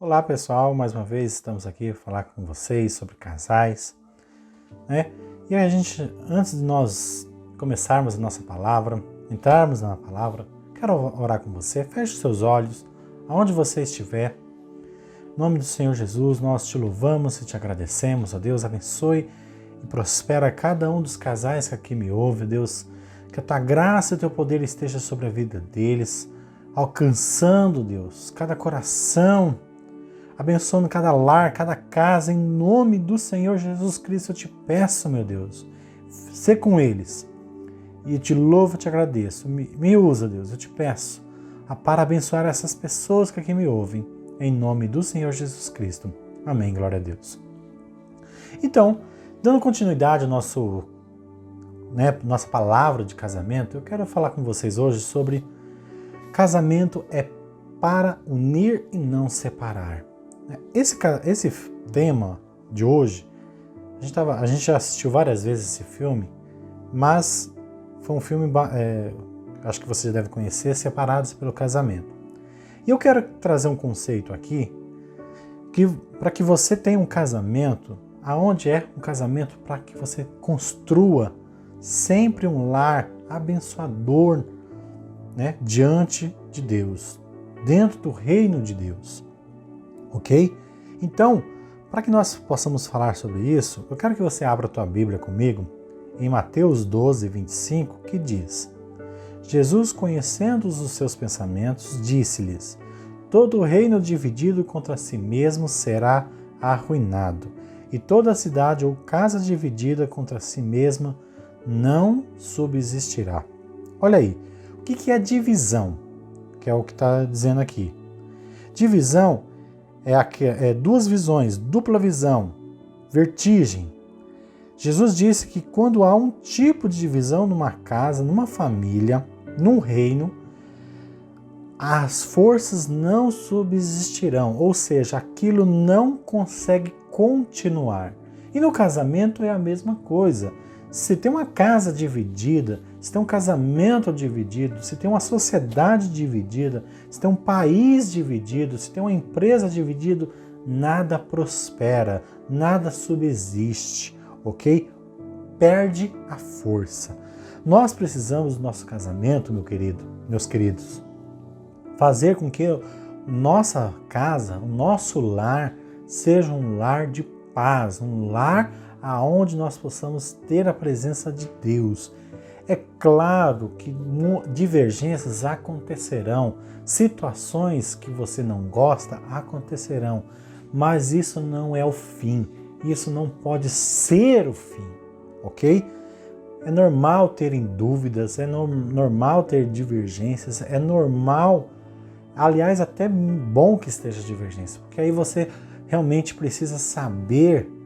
Olá pessoal, mais uma vez estamos aqui para falar com vocês sobre casais, né? E a gente, antes de nós começarmos a nossa palavra, entrarmos na palavra, quero orar com você. Feche os seus olhos, aonde você estiver. Em nome do Senhor Jesus, nós te louvamos e te agradecemos, ó Deus, abençoe e prospera cada um dos casais que aqui me ouve, Deus, que a tua graça e o teu poder esteja sobre a vida deles, alcançando, Deus, cada coração, abençoando cada lar, cada casa, em nome do Senhor Jesus Cristo, eu te peço, meu Deus, sê com eles. E eu te louvo, te agradeço. Me usa, Deus, eu te peço, para abençoar essas pessoas que aqui me ouvem, em nome do Senhor Jesus Cristo. Amém, glória a Deus. Então, dando continuidade ao nossa palavra de casamento, eu quero falar com vocês hoje sobre casamento é para unir e não separar. Esse tema de hoje, a gente já assistiu várias vezes esse filme, mas foi um filme, acho que você já deve conhecer, Separados pelo Casamento. E eu quero trazer um conceito aqui, para que você tenha um casamento, aonde é um casamento para que você construa sempre um lar abençoador, né, diante de Deus, dentro do reino de Deus. Ok? Então, para que nós possamos falar sobre isso, eu quero que você abra a tua Bíblia comigo em Mateus 12, 25, que diz: Jesus, conhecendo os seus pensamentos, disse-lhes: todo reino dividido contra si mesmo será arruinado, e toda cidade ou casa dividida contra si mesma não subsistirá. Olha aí, o que é divisão? Que é o que está dizendo aqui. Divisão é duas visões, dupla visão, vertigem. Jesus disse que quando há um tipo de divisão numa casa, numa família, num reino, as forças não subsistirão, ou seja, aquilo não consegue continuar. E no casamento é a mesma coisa. Se tem uma casa dividida, se tem um casamento dividido, se tem uma sociedade dividida, se tem um país dividido, se tem uma empresa dividida, nada prospera, nada subsiste, ok? Perde a força. Nós precisamos do nosso casamento, meus queridos, fazer com que nossa casa, o nosso lar, seja um lar de paz, um lar aonde nós possamos ter a presença de Deus. É claro que divergências acontecerão, situações que você não gosta acontecerão, mas isso não é o fim, isso não pode ser o fim, ok? É normal terem dúvidas, é normal ter divergências, é normal, aliás, até bom que esteja divergência, porque aí você realmente precisa saber,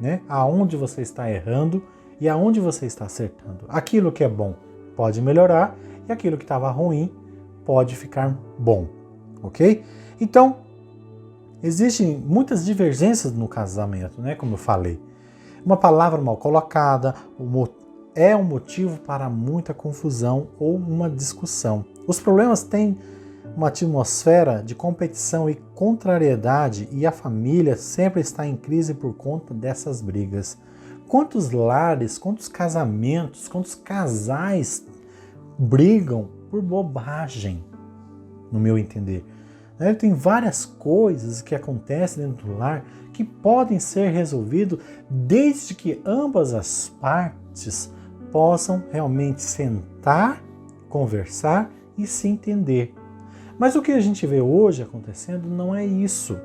né, aonde você está errando e aonde você está acertando. Aquilo que é bom pode melhorar e aquilo que estava ruim pode ficar bom, ok? Então, existem muitas divergências no casamento, né, como eu falei. Uma palavra mal colocada é um motivo para muita confusão ou uma discussão. Os problemas têm uma atmosfera de competição e contrariedade e a família sempre está em crise por conta dessas brigas. Quantos lares, quantos casamentos, quantos casais brigam por bobagem, no meu entender? Tem várias coisas que acontecem dentro do lar que podem ser resolvidas desde que ambas as partes possam realmente sentar, conversar e se entender. Mas o que a gente vê hoje acontecendo não é isso.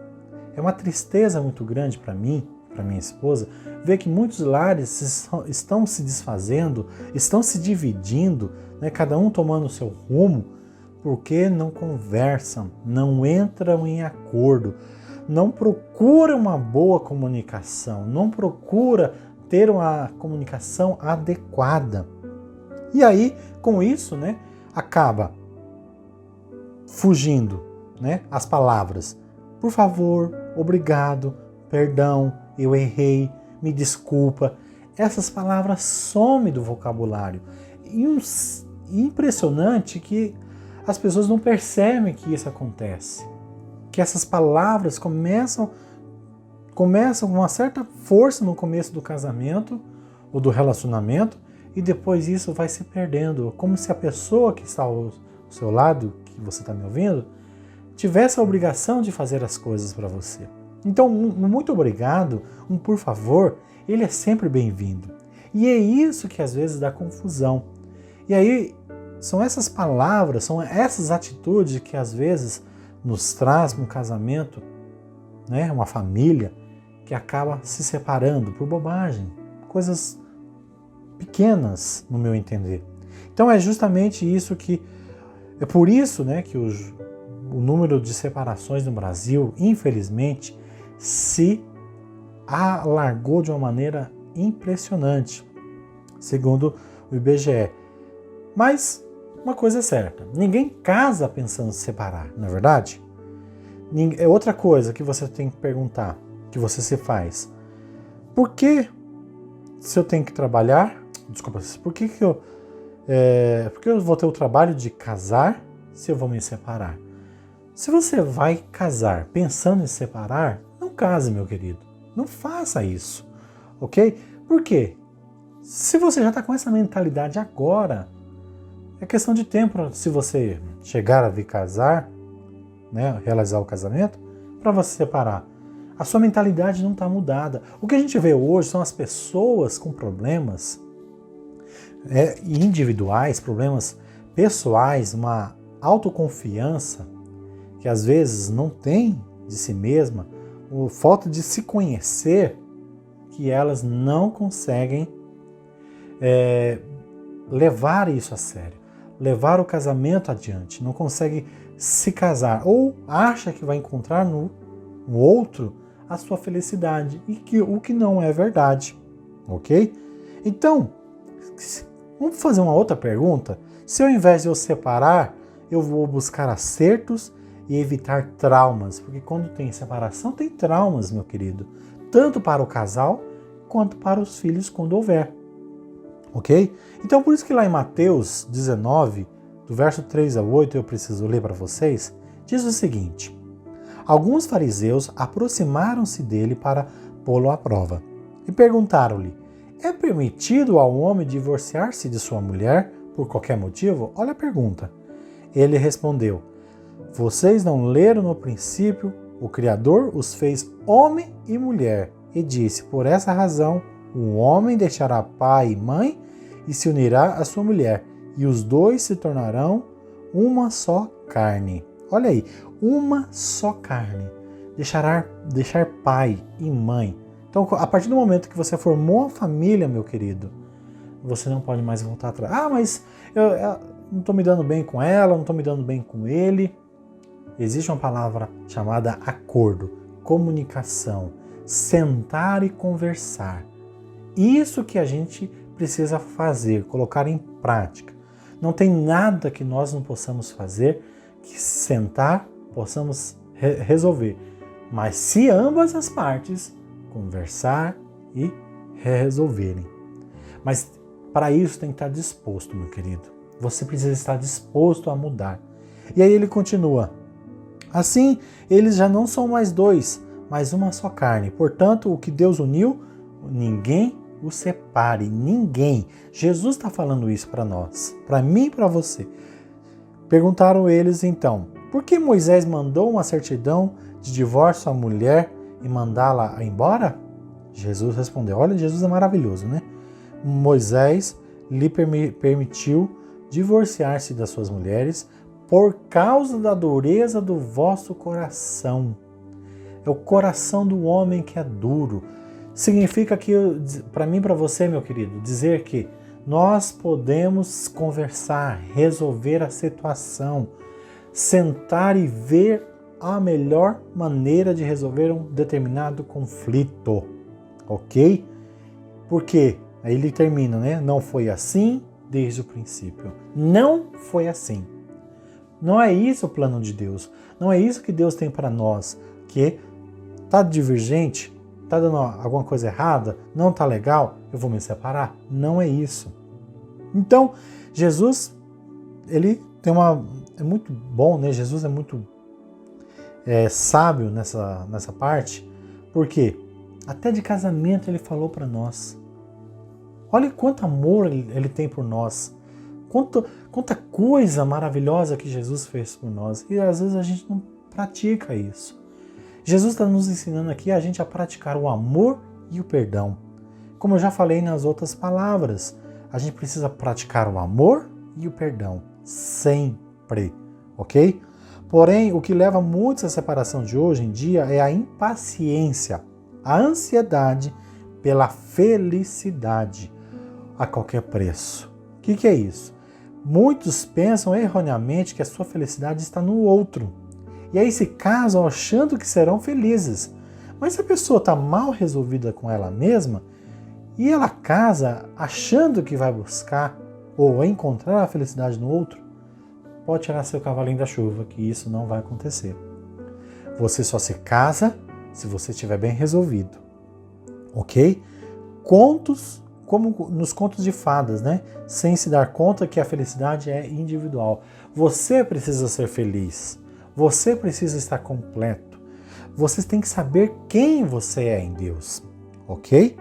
É uma tristeza muito grande para mim, para minha esposa, ver que muitos lares estão se desfazendo, estão se dividindo, né, cada um tomando o seu rumo, porque não conversam, não entram em acordo, não procuram uma boa comunicação, não procura ter uma comunicação adequada. E aí, com isso, né, acaba fugindo, né, as palavras. Por favor, obrigado, perdão, eu errei, me desculpa. Essas palavras somem do vocabulário. E impressionante que as pessoas não percebem que isso acontece. que essas palavras começam com uma certa força no começo do casamento ou do relacionamento, e depois isso vai se perdendo, como se a pessoa que está ao seu lado, que você está me ouvindo, tivesse a obrigação de fazer as coisas para você. Então, muito obrigado, por favor, ele é sempre bem-vindo. E é isso que às vezes dá confusão. E aí, são essas palavras, são essas atitudes que às vezes nos traz um casamento, né, uma família, que acaba se separando por bobagem, coisas pequenas, no meu entender. Então é justamente isso é por isso, né, que o número de separações no Brasil, infelizmente, se alargou de uma maneira impressionante, segundo o IBGE. Mas uma coisa é certa, ninguém casa pensando em se separar, não é verdade? É outra coisa que você tem que perguntar, que você se faz. Por que, se eu tenho que trabalhar, por que eu vou ter o trabalho de casar se eu vou me separar? Se você vai casar pensando em se separar, não case, meu querido. Não faça isso, ok? Por quê? Se você já está com essa mentalidade agora, é questão de tempo se você chegar a vir casar, né, realizar o casamento, para você se separar. A sua mentalidade não está mudada. O que a gente vê hoje são as pessoas com problemas individuais, problemas pessoais, uma autoconfiança que às vezes não tem de si mesma, ou falta de se conhecer, que elas não conseguem levar isso a sério, levar o casamento adiante, não consegue se casar, ou acha que vai encontrar no outro a sua felicidade, o que não é verdade, ok? Então, vamos fazer uma outra pergunta? Se ao invés de eu separar, eu vou buscar acertos e evitar traumas, porque quando tem separação, tem traumas, meu querido, tanto para o casal, quanto para os filhos, quando houver, ok? Então, por isso que lá em Mateus 19, do verso 3 a 8, eu preciso ler para vocês, diz o seguinte: alguns fariseus aproximaram-se dele para pô-lo à prova e perguntaram-lhe: é permitido ao homem divorciar-se de sua mulher por qualquer motivo? Olha a pergunta. Ele respondeu: vocês não leram no princípio, o Criador os fez homem e mulher, e disse: por essa razão, um homem deixará pai e mãe e se unirá à sua mulher, e os dois se tornarão uma só carne. Olha aí, uma só carne. Deixar pai e mãe. Então, a partir do momento que você formou a família, meu querido, você não pode mais voltar atrás. Ah, mas eu não estou me dando bem com ela, não estou me dando bem com ele. Existe uma palavra chamada acordo, comunicação, sentar e conversar. Isso que a gente precisa fazer, colocar em prática. Não tem nada que nós não possamos fazer, que sentar, possamos resolver. Mas se ambas as partes conversar e resolverem. Mas para isso tem que estar disposto, meu querido. Você precisa estar disposto a mudar. E aí ele continua: assim, eles já não são mais dois, mas uma só carne. Portanto, o que Deus uniu, ninguém o separe. Ninguém. Jesus está falando isso para nós, para mim e para você. Perguntaram eles então: por que Moisés mandou uma certidão de divórcio à mulher e mandá-la embora? Jesus respondeu: olha, Jesus é maravilhoso, né? Moisés lhe permitiu divorciar-se das suas mulheres por causa da dureza do vosso coração. É o coração do homem que é duro. Significa que, para mim e para você, meu querido, dizer que nós podemos conversar, resolver a situação, sentar e ver a melhor maneira de resolver um determinado conflito, ok? Porque, aí ele termina, né? Não foi assim desde o princípio. Não foi assim. Não é isso o plano de Deus. Não é isso que Deus tem para nós. Que tá divergente, tá dando alguma coisa errada, não tá legal, eu vou me separar. Não é isso. Então, Jesus, ele tem é muito bom, né? Jesus é muito sábio nessa parte, porque até de casamento ele falou para nós. Olha quanto amor ele tem por nós, quanta coisa maravilhosa que Jesus fez por nós, e às vezes a gente não pratica isso. Jesus está nos ensinando aqui a gente a praticar o amor e o perdão. Como eu já falei nas outras palavras, a gente precisa praticar o amor e o perdão, sempre, ok? Porém, o que leva muitos à separação de hoje em dia é a impaciência, a ansiedade pela felicidade a qualquer preço. O que é isso? Muitos pensam erroneamente que a sua felicidade está no outro. E aí se casam achando que serão felizes. Mas se a pessoa está mal resolvida com ela mesma, e ela casa achando que vai buscar ou encontrar a felicidade no outro, pode tirar seu cavalinho da chuva, que isso não vai acontecer. Você só se casa se você estiver bem resolvido. Ok? Contos, como nos contos de fadas, né? Sem se dar conta que a felicidade é individual. Você precisa ser feliz. Você precisa estar completo. Você tem que saber quem você é em Deus. Ok?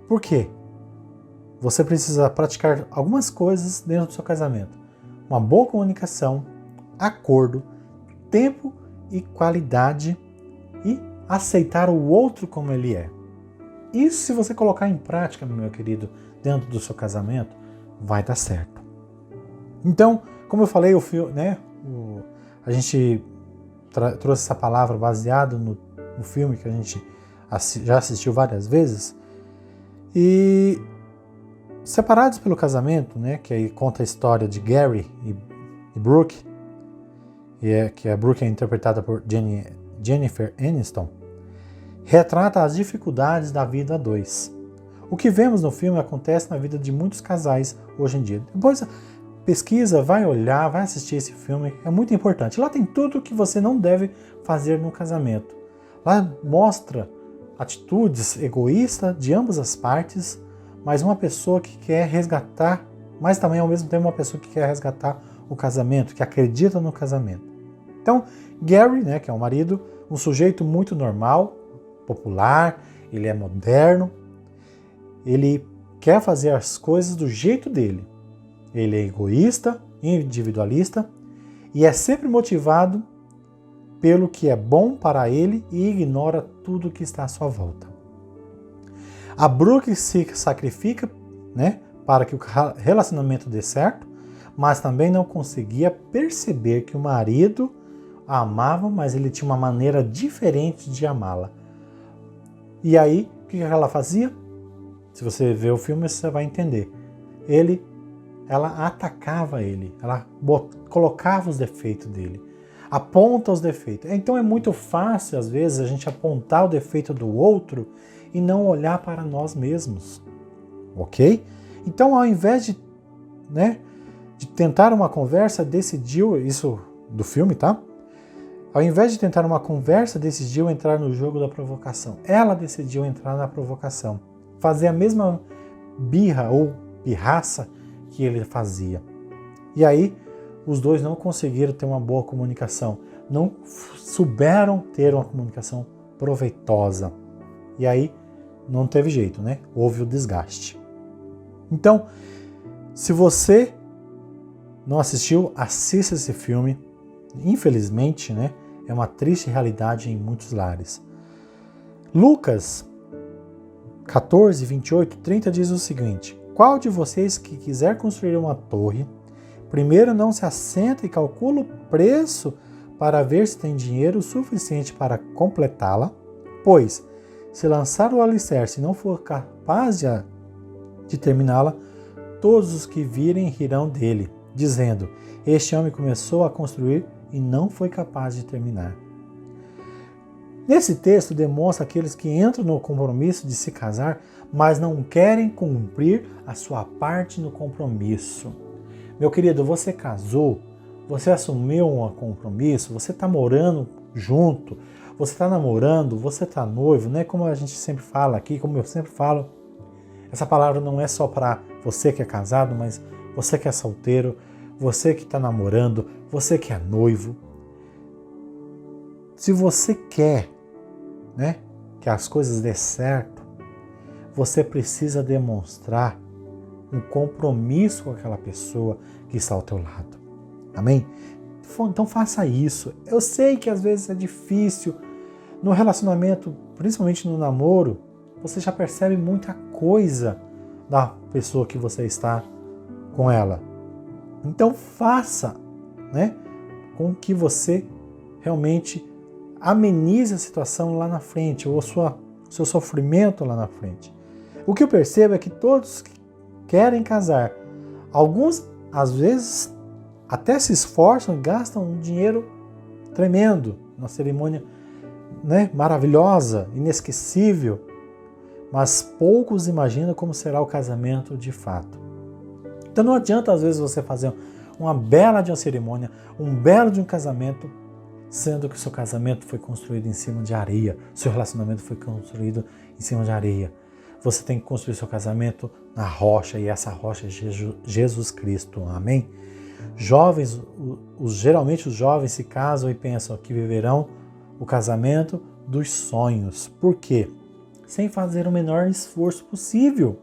Por quê? Você precisa praticar algumas coisas dentro do seu casamento. Uma boa comunicação, acordo, tempo e qualidade e aceitar o outro como ele é. Isso, se você colocar em prática, meu querido, dentro do seu casamento, vai dar certo. Então, como eu falei, a gente trouxe essa palavra baseado no filme que a gente já assistiu várias vezes. E Separados pelo Casamento, né, que aí conta a história de Gary e Brooke, que a Brooke é interpretada por Jennifer Aniston, retrata as dificuldades da vida a dois. O que vemos no filme acontece na vida de muitos casais hoje em dia. Depois pesquisa, vai olhar, vai assistir esse filme, é muito importante. Lá tem tudo o que você não deve fazer no casamento. Lá mostra atitudes egoístas de ambas as partes, mas uma pessoa que quer resgatar, mas também ao mesmo tempo uma pessoa que quer resgatar o casamento, que acredita no casamento. Então, Gary, né, que é o marido, um sujeito muito normal, popular, ele é moderno, ele quer fazer as coisas do jeito dele. Ele é egoísta, individualista e é sempre motivado pelo que é bom para ele e ignora tudo que está à sua volta. A Brooke se sacrifica, né, para que o relacionamento dê certo, mas também não conseguia perceber que o marido a amava, mas ele tinha uma maneira diferente de amá-la. E aí, o que ela fazia? Se você ver o filme, você vai entender. Ela atacava ele, ela colocava os defeitos dele, aponta os defeitos. Então é muito fácil, às vezes, a gente apontar o defeito do outro e não olhar para nós mesmos, ok? Então, ao invés de tentar uma conversa, decidiu, isso do filme, tá? Ao invés de tentar uma conversa, decidiu entrar no jogo da provocação. Ela decidiu entrar na provocação, fazer a mesma birra ou pirraça que ele fazia. E aí, os dois não conseguiram ter uma boa comunicação, não souberam ter uma comunicação proveitosa. E aí, não teve jeito, né? Houve o desgaste. Então, se você não assistiu, assista esse filme. Infelizmente, né? É uma triste realidade em muitos lares. Lucas 14, 28, 30 diz o seguinte: qual de vocês que quiser construir uma torre, primeiro não se assenta e calcula o preço para ver se tem dinheiro suficiente para completá-la? Pois, se lançar o alicerce e não for capaz de terminá-la, todos os que virem rirão dele, dizendo: este homem começou a construir e não foi capaz de terminar. Nesse texto demonstra aqueles que entram no compromisso de se casar, mas não querem cumprir a sua parte no compromisso. Meu querido, você casou, você assumiu um compromisso, você está morando junto, você está namorando, você está noivo, né? Como a gente sempre fala aqui, como eu sempre falo, essa palavra não é só para você que é casado, mas você que é solteiro, você que está namorando, você que é noivo. Se você quer, né, que as coisas dê certo, você precisa demonstrar um compromisso com aquela pessoa que está ao teu lado. Amém? Então faça isso. Eu sei que às vezes é difícil. No relacionamento, principalmente no namoro, você já percebe muita coisa da pessoa que você está com ela. Então faça, né, com que você realmente amenize a situação lá na frente, ou seu sofrimento lá na frente. O que eu percebo é que todos que querem casar, alguns às vezes até se esforçam e gastam um dinheiro tremendo na cerimônia, né, maravilhosa, inesquecível, mas poucos imaginam como será o casamento de fato. Então não adianta às vezes você fazer uma bela de uma cerimônia, um belo de um casamento, sendo que o seu casamento foi construído em cima de areia, seu relacionamento foi construído em cima de areia. Você tem que construir seu casamento na rocha, e essa rocha é Jesus Cristo. Amém? Jovens, geralmente os jovens se casam e pensam que viverão o casamento dos sonhos. Por quê? Sem fazer o menor esforço possível.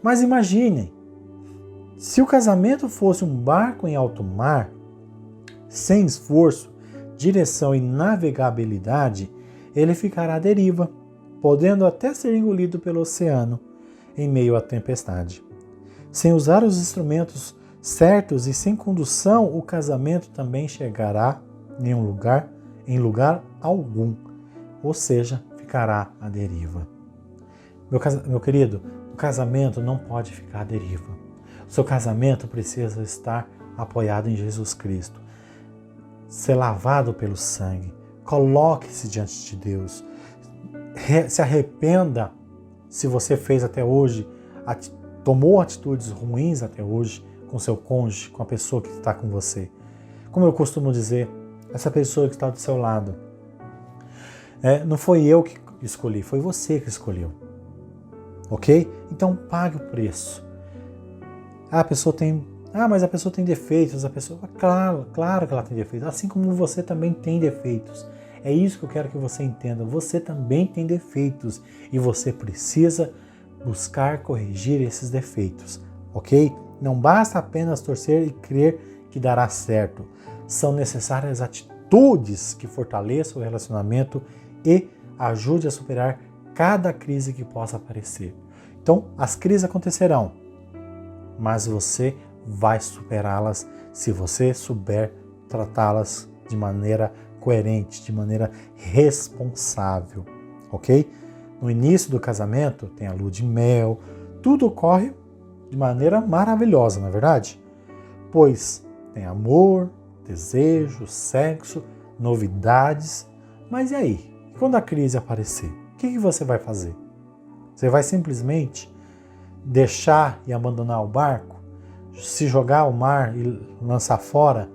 Mas imaginem, se o casamento fosse um barco em alto mar, sem esforço, direção e navegabilidade, ele ficará à deriva, podendo até ser engolido pelo oceano em meio à tempestade. Sem usar os instrumentos certos e sem condução, o casamento também chegará em lugar algum, ou seja, ficará à deriva. Meu querido, o casamento não pode ficar à deriva. O seu casamento precisa estar apoiado em Jesus Cristo, ser lavado pelo sangue. Coloque-se diante de Deus. Se arrependa se você fez até hoje, tomou atitudes ruins até hoje com seu cônjuge, com a pessoa que está com você. Como eu costumo dizer, essa pessoa que está do seu lado, não foi eu que escolhi, foi você que escolheu. Ok? Então pague o preço. Mas a pessoa tem defeitos. Claro que ela tem defeitos. Assim como você também tem defeitos. É isso que eu quero que você entenda. Você também tem defeitos. E você precisa buscar corrigir esses defeitos. Ok? Não basta apenas torcer e crer que dará certo. São necessárias atitudes que fortaleçam o relacionamento e ajudem a superar cada crise que possa aparecer. Então, as crises acontecerão, mas você vai superá-las se você souber tratá-las de maneira coerente, de maneira responsável, ok? No início do casamento tem a lua de mel, tudo ocorre de maneira maravilhosa, não é verdade? Pois tem amor, desejo, sexo, novidades, mas e aí? Quando a crise aparecer, o que você vai fazer? Você vai simplesmente deixar e abandonar o barco? Se jogar ao mar e lançar fora?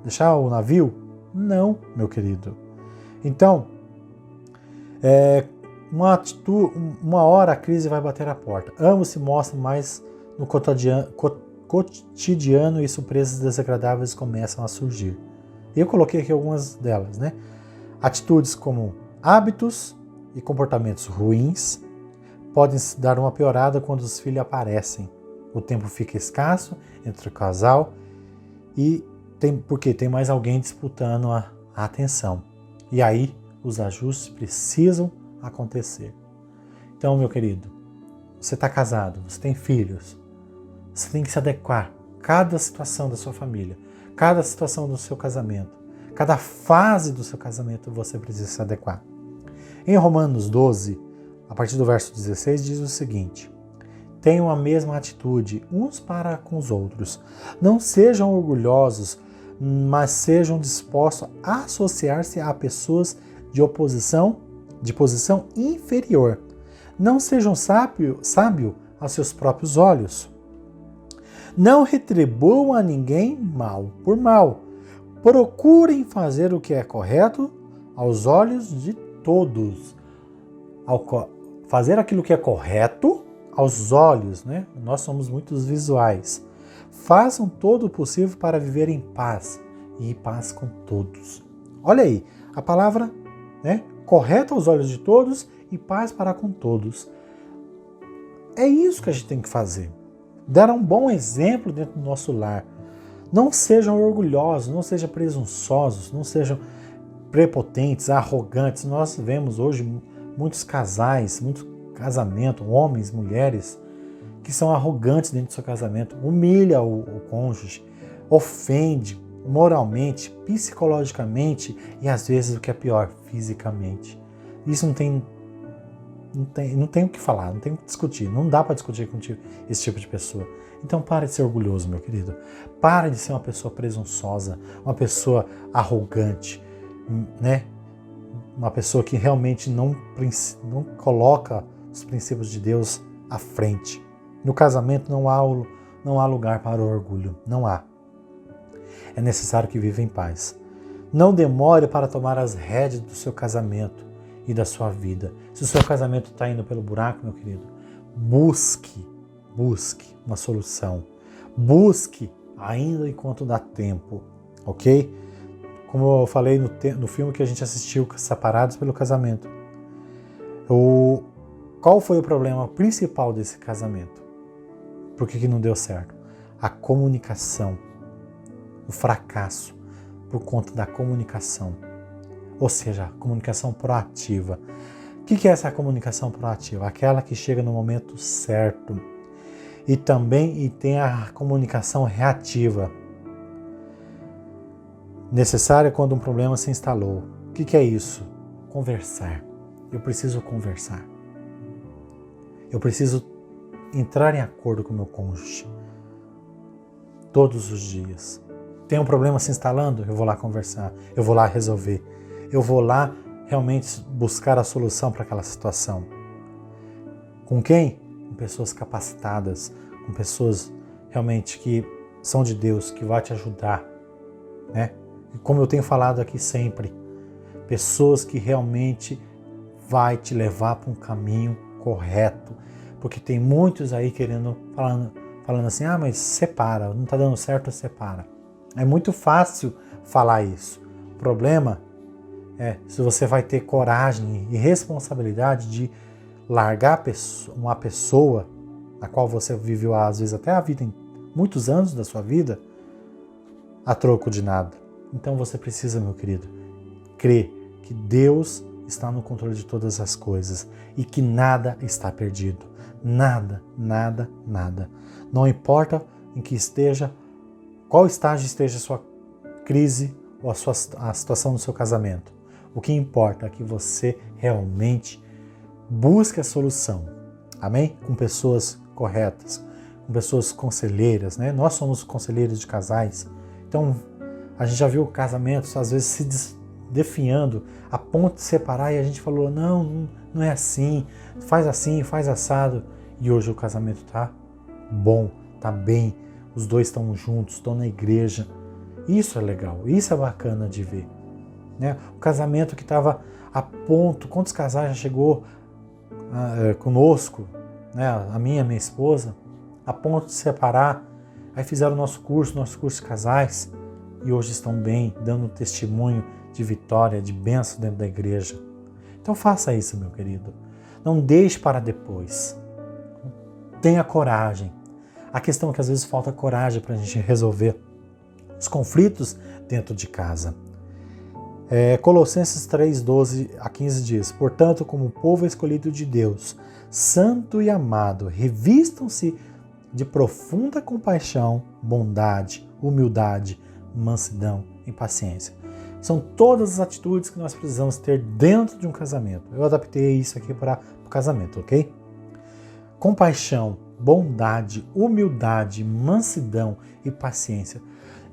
Deixar o navio? Não, meu querido. Então, uma hora a crise vai bater a porta. Ambos se mostram mais no cotidiano e surpresas desagradáveis começam a surgir. Eu coloquei aqui algumas delas, né? Atitudes como hábitos e comportamentos ruins podem dar uma piorada quando os filhos aparecem. O tempo fica escasso entre o casal porque tem mais alguém disputando a atenção. E aí os ajustes precisam acontecer. Então, meu querido, você está casado, você tem filhos, você tem que se adequar a cada situação da sua família, cada situação do seu casamento, cada fase do seu casamento você precisa se adequar. Em Romanos 12, a partir do verso 16, diz o seguinte: tenham a mesma atitude uns para com os outros. Não sejam orgulhosos, mas sejam dispostos a associar-se a pessoas de posição inferior. Não sejam sábios aos seus próprios olhos. Não retribuam a ninguém mal por mal. Procurem fazer o que é correto aos olhos de todos. Fazer aquilo que é correto aos olhos, né? Nós somos muito visuais. Façam todo o possível para viver em paz e em paz com todos, Olha aí, a palavra, né, correta aos olhos de todos e paz para com todos. É isso que a gente tem que fazer. Dar um bom exemplo dentro do nosso lar. Não sejam orgulhosos, não sejam presunçosos, não sejam prepotentes, arrogantes. Nós vemos hoje muitos casais, muito casamento, homens, mulheres, que são arrogantes dentro do seu casamento, humilha o cônjuge, ofende moralmente, psicologicamente e às vezes o que é pior, fisicamente. Isso não tem o que falar, não tem o que discutir, não dá para discutir com esse tipo de pessoa. Então pare de ser orgulhoso, meu querido. Pare de ser uma pessoa presunçosa, uma pessoa arrogante, né? Uma pessoa que realmente não coloca os princípios de Deus à frente. No casamento não há lugar para o orgulho, não há. É necessário que viva em paz. Não demore para tomar as rédeas do seu casamento e da sua vida. Se o seu casamento está indo pelo buraco, meu querido, busque uma solução. Busque ainda enquanto dá tempo, ok? Como eu falei no filme que a gente assistiu, Separados pelo Casamento. Qual foi o problema principal desse casamento? Por que não deu certo? A comunicação. O fracasso por conta da comunicação. Ou seja, a comunicação proativa. O que é essa comunicação proativa? Aquela que chega no momento certo. E também tem a comunicação reativa. Necessária quando um problema se instalou. O que é isso? Conversar. Eu preciso conversar. Eu preciso entrar em acordo com o meu cônjuge. Todos os dias. Tem um problema se instalando? Eu vou lá conversar. Eu vou lá resolver. Eu vou lá realmente buscar a solução para aquela situação. Com quem? Com pessoas capacitadas, com pessoas realmente que são de Deus, que vão te ajudar, né? E como eu tenho falado aqui sempre, pessoas que realmente vai te levar para um caminho correto, porque tem muitos aí falando assim, mas separa, não está dando certo, separa. É muito fácil falar isso. O problema é se você vai ter coragem e responsabilidade de largar uma pessoa a qual você viveu às vezes até a vida, muitos anos da sua vida, a troco de nada. Então você precisa, meu querido, crer que Deus está no controle de todas as coisas e que nada está perdido. Nada, nada, nada. Não importa em que esteja, qual estágio esteja a sua crise ou a situação do seu casamento. O que importa é que você realmente busque a solução. Amém? Com pessoas corretas, com pessoas conselheiras, né? Nós somos conselheiros de casais. Então, a gente já viu casamentos às vezes se definhando a ponto de separar e a gente falou, não é assim, faz assado. E hoje o casamento tá bom, tá bem, os dois estão juntos, estão na igreja. Isso é legal, isso é bacana de ver. Né? O casamento que estava a ponto, quantos casais já chegou conosco, né? A minha esposa, a ponto de separar, aí fizeram o nosso curso de casais, e hoje estão bem, dando testemunho de vitória, de bênção dentro da igreja. Então faça isso, meu querido. Não deixe para depois. Tenha coragem. A questão é que às vezes falta coragem para a gente resolver os conflitos dentro de casa. Colossenses 3, 12 a 15 diz, portanto, como povo escolhido de Deus, santo e amado, revistam-se de profunda compaixão, bondade, humildade, mansidão e paciência. São todas as atitudes que nós precisamos ter dentro de um casamento. Eu adaptei isso aqui para o casamento, ok? Compaixão, bondade, humildade, mansidão e paciência.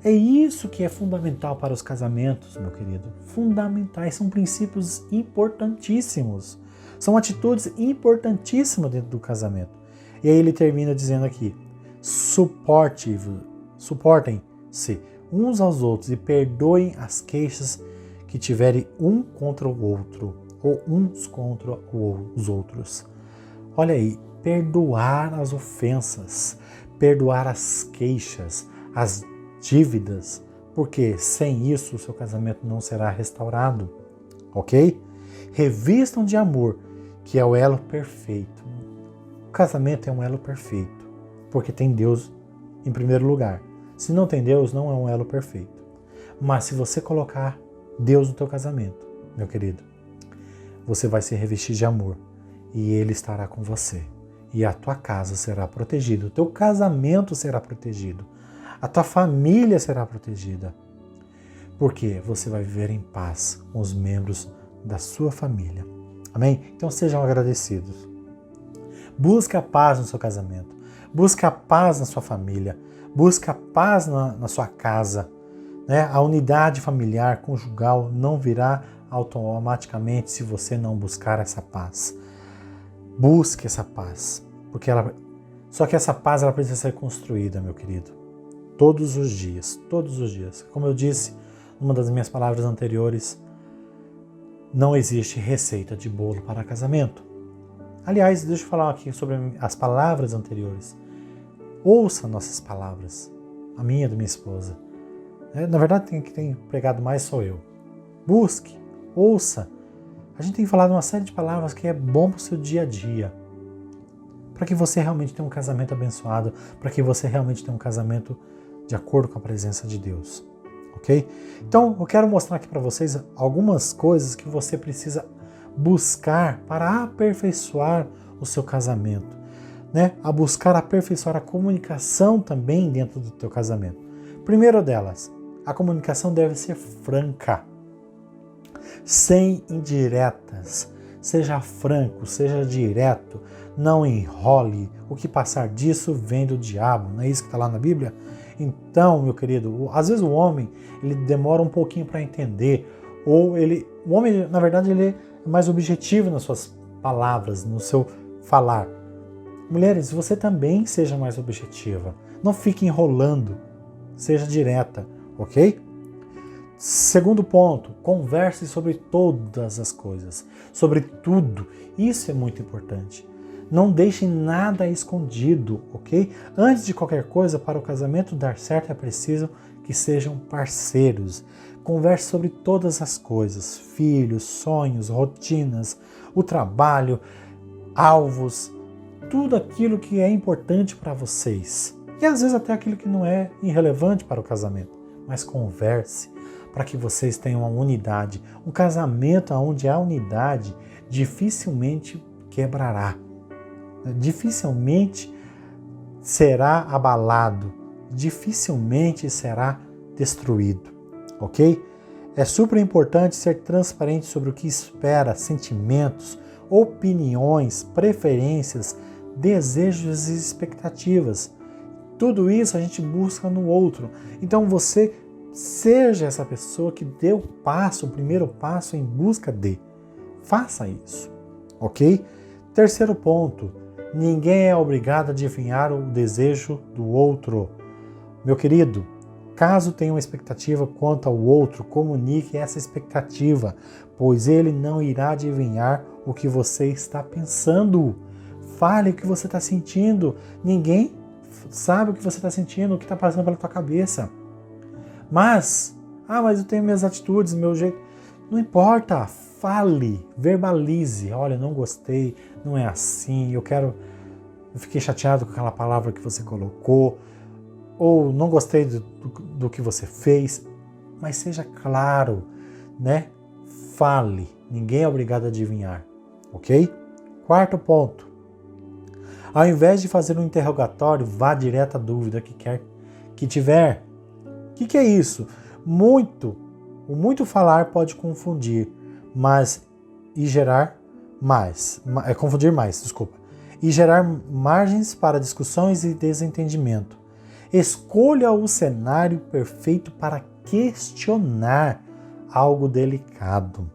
É isso que é fundamental para os casamentos, meu querido. Fundamentais, são princípios importantíssimos. São atitudes importantíssimas dentro do casamento. E aí ele termina dizendo aqui, suportem-se uns aos outros e perdoem as queixas que tiverem um contra o outro, ou uns contra os outros. Olha aí, perdoar as ofensas, perdoar as queixas, as dívidas, porque sem isso o seu casamento não será restaurado, ok? Revistam de amor, que é o elo perfeito. O casamento é um elo perfeito, porque tem Deus em primeiro lugar. Se não tem Deus, não é um elo perfeito. Mas se você colocar Deus no teu casamento, meu querido, você vai se revestir de amor e Ele estará com você. E a tua casa será protegida, o teu casamento será protegido, a tua família será protegida. Porque você vai viver em paz com os membros da sua família. Amém? Então sejam agradecidos. Busque a paz no seu casamento. Busque a paz na sua família. Busque a paz na sua casa. Né? A unidade familiar, conjugal, não virá automaticamente se você não buscar essa paz. Busque essa paz. Só que essa paz ela precisa ser construída, meu querido. Todos os dias. Todos os dias. Como eu disse numa das minhas palavras anteriores, não existe receita de bolo para casamento. Aliás, deixa eu falar aqui sobre as palavras anteriores. Ouça nossas palavras, a minha e da minha esposa. Na verdade, quem tem pregado mais sou eu. Busque, ouça. A gente tem falado uma série de palavras que é bom para o seu dia a dia. Para que você realmente tenha um casamento abençoado, para que você realmente tenha um casamento de acordo com a presença de Deus. Ok? Então, eu quero mostrar aqui para vocês algumas coisas que você precisa buscar para aperfeiçoar o seu casamento, né? A buscar aperfeiçoar a comunicação também dentro do teu casamento. Primeiro delas, a comunicação deve ser franca, sem indiretas. Seja franco, seja direto, não enrole. O que passar disso vem do diabo, não é isso que está lá na Bíblia? Então, meu querido, às vezes o homem ele demora um pouquinho para entender, ou o homem, na verdade, ele é mais objetivo nas suas palavras, no seu falar. Mulheres, você também seja mais objetiva. Não fique enrolando, seja direta, ok? Segundo ponto, converse sobre todas as coisas, sobre tudo. Isso é muito importante. Não deixe nada escondido, ok? Antes de qualquer coisa, para o casamento dar certo é preciso que sejam parceiros. Converse sobre todas as coisas, filhos, sonhos, rotinas, o trabalho, alvos, tudo aquilo que é importante para vocês. E às vezes até aquilo que não é irrelevante para o casamento. Mas converse para que vocês tenham uma unidade. Um casamento onde há unidade dificilmente quebrará. Dificilmente será abalado, dificilmente será destruído, ok? É super importante ser transparente sobre o que espera, sentimentos, opiniões, preferências, desejos e expectativas. Tudo isso a gente busca no outro. Então você seja essa pessoa que dê o primeiro passo em busca de. Faça isso, ok? Terceiro ponto. Ninguém é obrigado a adivinhar o desejo do outro. Meu querido, caso tenha uma expectativa quanto ao outro, comunique essa expectativa, pois ele não irá adivinhar o que você está pensando. Fale o que você está sentindo. Ninguém sabe o que você está sentindo, o que está passando pela tua cabeça. Mas eu tenho minhas atitudes, meu jeito. Não importa, fale, verbalize. Olha, não gostei, não é assim, eu fiquei chateado com aquela palavra que você colocou, ou não gostei do que você fez, mas seja claro, né? Fale, ninguém é obrigado a adivinhar, ok? Quarto ponto, ao invés de fazer um interrogatório, vá direto à dúvida que tiver. O que é isso? O muito falar pode confundir, e gerar margens para discussões e desentendimento. Escolha o cenário perfeito para questionar algo delicado.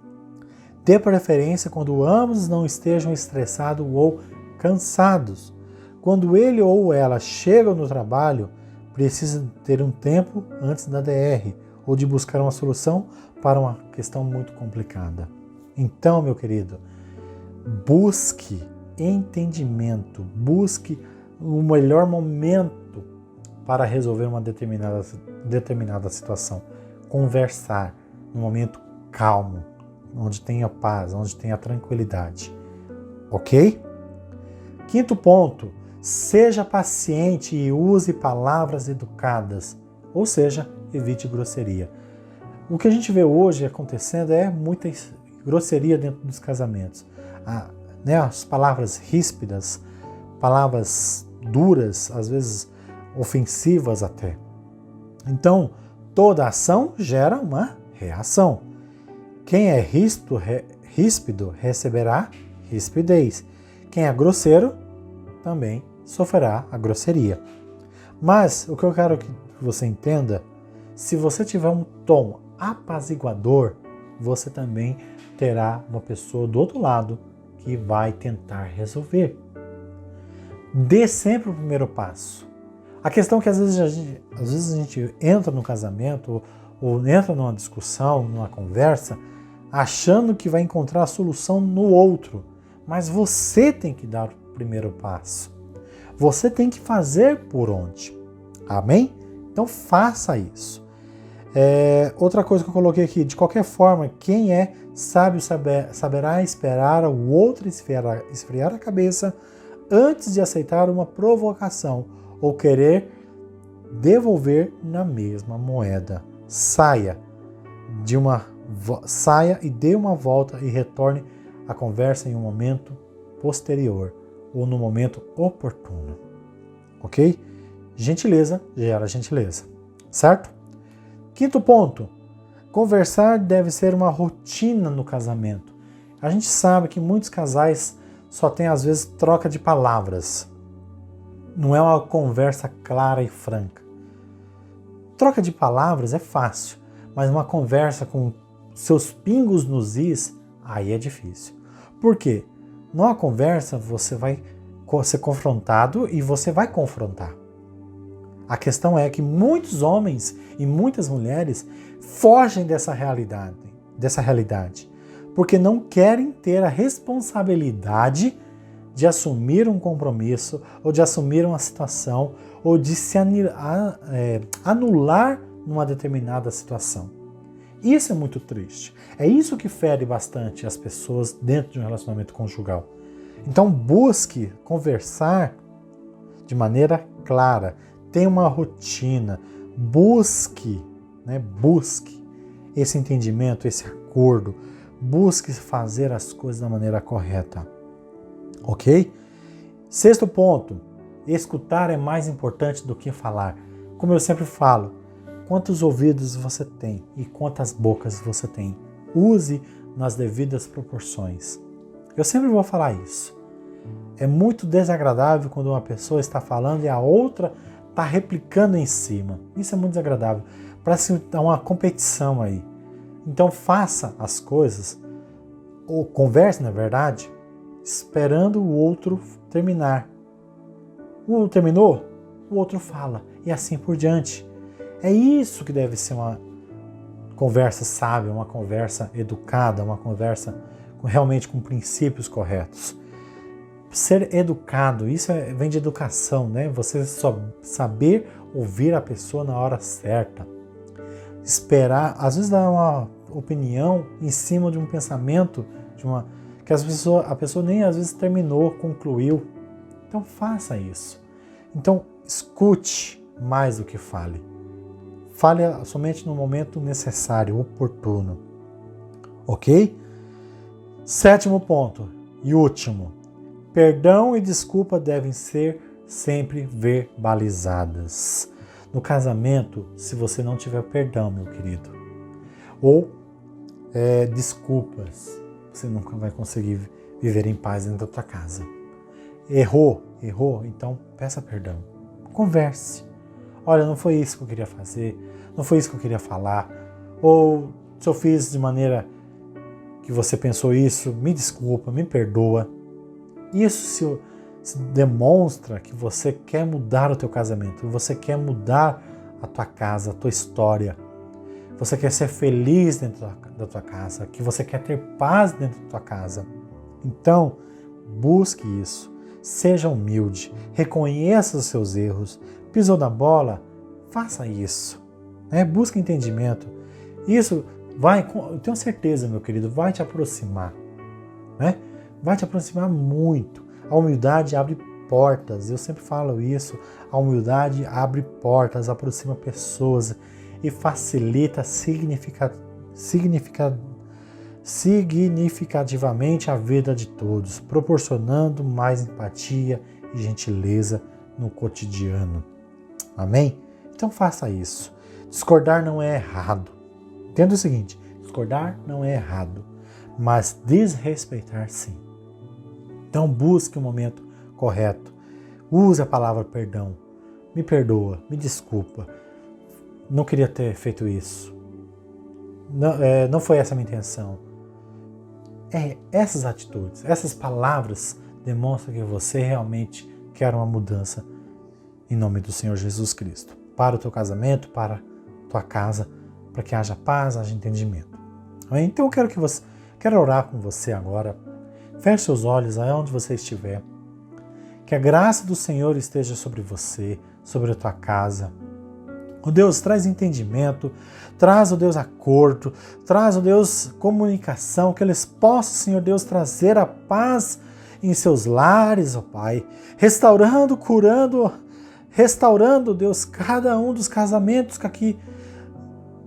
Dê preferência quando ambos não estejam estressados ou cansados. Quando ele ou ela chegam no trabalho, precisa ter um tempo antes da DR ou de buscar uma solução para uma questão muito complicada. Então, meu querido, busque entendimento, busque o melhor momento para resolver uma determinada determinada situação. Conversar num momento calmo, onde tenha paz, onde tenha tranquilidade. Ok? Quinto ponto, seja paciente e use palavras educadas, ou seja, evite grosseria. O que a gente vê hoje acontecendo é muita grosseria dentro dos casamentos. As palavras ríspidas, palavras duras, às vezes ofensivas até. Então, toda ação gera uma reação. Quem é ríspido receberá rispidez. Quem é grosseiro também sofrerá a grosseria. Mas o que eu quero que você entenda, se você tiver um tom apaziguador, você também terá uma pessoa do outro lado que vai tentar resolver. Dê sempre o primeiro passo. A questão é que às vezes a gente entra no casamento ou entra numa discussão, numa conversa, achando que vai encontrar a solução no outro. Mas você tem que dar o primeiro passo. Você tem que fazer por onde. Amém? Então faça isso. Outra coisa que eu coloquei aqui, de qualquer forma, quem é sábio saberá esperar o outro esfriar a cabeça antes de aceitar uma provocação ou querer devolver na mesma moeda. Saia e dê uma volta e retorne a conversa em um momento posterior ou no momento oportuno. Ok? Gentileza gera gentileza. Certo? Quinto ponto. Conversar deve ser uma rotina no casamento. A gente sabe que muitos casais só têm, às vezes, troca de palavras. Não é uma conversa clara e franca. Troca de palavras é fácil, mas uma conversa com seus pingos nos is, aí é difícil. Por quê? Numa conversa você vai ser confrontado e você vai confrontar. A questão é que muitos homens e muitas mulheres fogem dessa realidade, porque não querem ter a responsabilidade de assumir um compromisso ou de assumir uma situação ou de se anular numa determinada situação. Isso é muito triste. É isso que fere bastante as pessoas dentro de um relacionamento conjugal. Então busque conversar de maneira clara, tenha uma rotina, busque esse entendimento, esse acordo, busque fazer as coisas da maneira correta. Ok? Sexto ponto, escutar é mais importante do que falar. Como eu sempre falo, quantos ouvidos você tem e quantas bocas você tem? Use nas devidas proporções. Eu sempre vou falar isso. É muito desagradável quando uma pessoa está falando e a outra está replicando em cima. Isso é muito desagradável. Parece que há uma competição aí. Então faça as coisas, ou converse, na verdade, esperando o outro terminar. O outro terminou, o outro fala. E assim por diante. É isso que deve ser uma conversa sábia, uma conversa educada, uma conversa realmente com princípios corretos. Ser educado, isso vem de educação, né? Você só saber ouvir a pessoa na hora certa. Esperar, às vezes dar uma opinião em cima de um pensamento, que a pessoa nem às vezes terminou, concluiu. Então faça isso. Então escute mais do que fale. Fale somente no momento necessário, oportuno. Ok? Sétimo ponto e último. Perdão e desculpa devem ser sempre verbalizadas. No casamento, se você não tiver perdão, meu querido, ou desculpas, você nunca vai conseguir viver em paz dentro da tua casa. Errou, então peça perdão. Converse. Olha, não foi isso que eu queria fazer, não foi isso que eu queria falar, ou se eu fiz de maneira que você pensou isso, me desculpa, me perdoa. Isso se demonstra que você quer mudar o teu casamento, que você quer mudar a tua casa, a tua história. Você quer ser feliz dentro da tua casa, que você quer ter paz dentro da tua casa. Então, busque isso. Seja humilde, reconheça os seus erros. Pisou na bola? Faça isso. né? Busca entendimento. Isso vai, eu tenho certeza, meu querido, vai te aproximar, né? Vai te aproximar muito. A humildade abre portas, eu sempre falo isso. A humildade abre portas, aproxima pessoas e facilita significativamente a vida de todos, proporcionando mais empatia e gentileza no cotidiano. Amém? Então faça isso. Discordar não é errado. Entenda o seguinte, discordar não é errado, mas desrespeitar sim. Então busque o momento correto. Use a palavra perdão. Me perdoa, me desculpa. Não queria ter feito isso. Não foi essa a minha intenção. Essas atitudes, essas palavras demonstram que você realmente quer uma mudança em nome do Senhor Jesus Cristo. Para o teu casamento, para a tua casa, para que haja paz, haja entendimento. Então eu quero orar com você agora. Feche seus olhos aonde você estiver. Que a graça do Senhor esteja sobre você, sobre a tua casa. O Deus traz entendimento, traz, o Deus, acordo, traz, o Deus, comunicação, que eles possam, Senhor Deus, trazer a paz em seus lares, ó Pai, restaurando, curando, Deus, cada um dos casamentos que aqui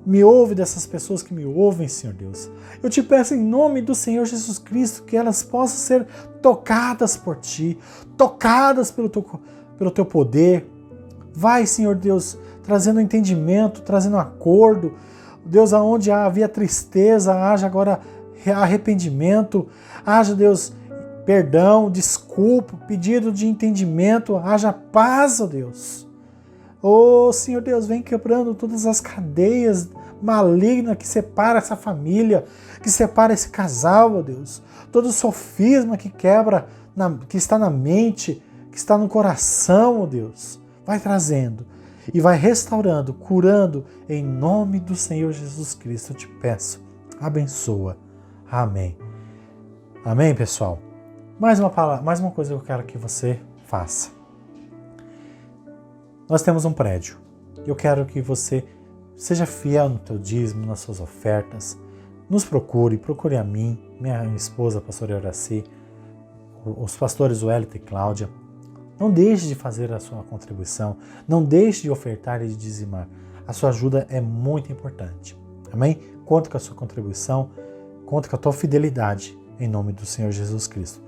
me ouve, dessas pessoas que me ouvem, Senhor Deus. Eu te peço em nome do Senhor Jesus Cristo que elas possam ser tocadas por Ti, tocadas pelo Teu poder. Vai, Senhor Deus, trazendo entendimento, trazendo acordo. Deus, aonde havia tristeza, haja agora arrependimento, haja, Deus, perdão, desculpa, pedido de entendimento, haja paz, ó Deus. Oh, Senhor Deus, vem quebrando todas as cadeias malignas que separa essa família, que separa esse casal, ó Deus. Todo o sofisma que quebra, que está na mente, que está no coração, ó Deus. Vai trazendo e vai restaurando, curando, em nome do Senhor Jesus Cristo, eu te peço. Abençoa. Amém. Amém, pessoal? Mais uma coisa que eu quero que você faça. Nós temos um prédio. Eu quero que você seja fiel no teu dízimo, nas suas ofertas. Nos procure a mim, minha esposa, a pastora Horaci, os pastores Wellington e Cláudia. Não deixe de fazer a sua contribuição, não deixe de ofertar e de dizimar. A sua ajuda é muito importante. Amém? Conta com a sua contribuição, conta com a tua fidelidade, em nome do Senhor Jesus Cristo.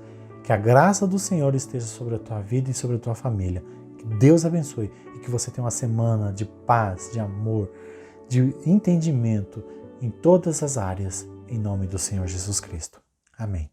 Que a graça do Senhor esteja sobre a tua vida e sobre a tua família. Que Deus abençoe e que você tenha uma semana de paz, de amor, de entendimento em todas as áreas, em nome do Senhor Jesus Cristo. Amém.